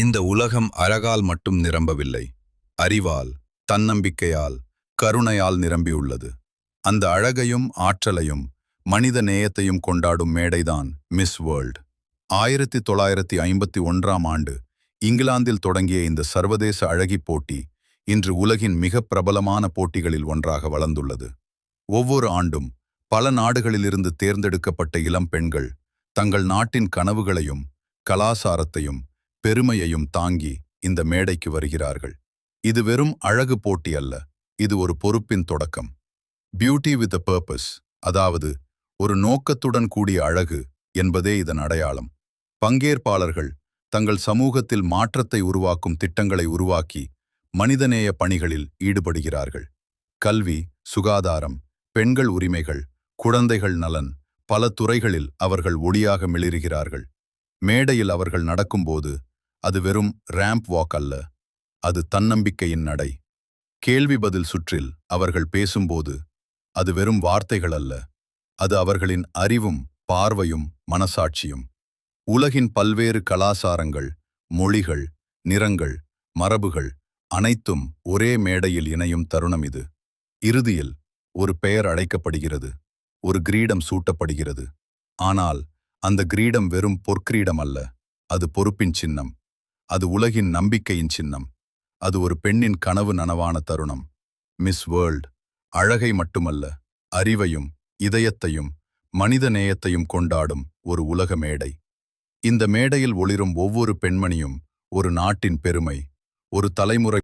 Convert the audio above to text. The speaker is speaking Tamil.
இந்த உலகம் அழகால் மட்டும் நிரம்பவில்லை. அறிவால், தன்னம்பிக்கையால், கருணையால் நிரம்பியுள்ளது. அந்த அழகையும் ஆற்றலையும் மனித நேயத்தையும் கொண்டாடும் மேடைதான் மிஸ் வேர்ல்ட். 1951ஆம் ஆண்டு இங்கிலாந்தில் தொடங்கிய இந்த சர்வதேச அழகிப் போட்டி இன்று உலகின் மிக பிரபலமான போட்டிகளில் ஒன்றாக வளர்ந்துள்ளது. ஒவ்வொரு ஆண்டும் பல நாடுகளிலிருந்து தேர்ந்தெடுக்கப்பட்ட இளம் பெண்கள் தங்கள் நாட்டின் கனவுகளையும் கலாசாரத்தையும் பெருமையையும் தாங்கி இந்த மேடைக்கு வருகிறார்கள். இது வெறும் அழகு போட்டி அல்ல, இது ஒரு பொறுப்பின் தொடக்கம். பியூட்டி வித் அ பர்பஸ், அதாவது ஒரு நோக்கத்துடன் கூடிய அழகு என்பதே இதன் அடையாளம். பங்கேற்பாளர்கள் தங்கள் சமூகத்தில் மாற்றத்தை உருவாக்கும் திட்டங்களை உருவாக்கி மனிதநேய பணிகளில் ஈடுபடுகிறார்கள். கல்வி, சுகாதாரம், பெண்கள் உரிமைகள், குழந்தைகள் நலன், பல துறைகளில் அவர்கள் ஒளியாக மிளிருகிறார்கள். மேடையில் அவர்கள் நடக்கும்போது அது வெறும் ரேம்ப் வாக் அல்ல, அது தன்னம்பிக்கையின் நடை. கேள்வி பதில் சுற்றில் அவர்கள் பேசும்போது அது வெறும் வார்த்தைகள் அல்ல, அது அவர்களின் அறிவும் பார்வையும் மனசாட்சியும். உலகின் பல்வேறு கலாசாரங்கள், மொழிகள், நிறங்கள், மரபுகள் அனைத்தும் ஒரே மேடையில் இணையும் தருணம் இது. இறுதியில் ஒரு பெயர் அழைக்கப்படுகிறது, ஒரு கிரீடம் சூட்டப்படுகிறது. ஆனால் அந்த கிரீடம் வெறும் பொற்கிரீடம் அல்ல, அது பொறுப்பின் சின்னம். அது உலகின் நம்பிக்கையின் சின்னம். அது ஒரு பெண்ணின் கனவு நனவான தருணம். மிஸ் வேர்ல்ட் அழகை மட்டுமல்ல, அறிவையும் இதயத்தையும் மனித நேயத்தையும் கொண்டாடும் ஒரு உலக மேடை. இந்த மேடையில் ஒளிரும் ஒவ்வொரு பெண்மணியும் ஒரு நாட்டின் பெருமை, ஒரு தலைமுறை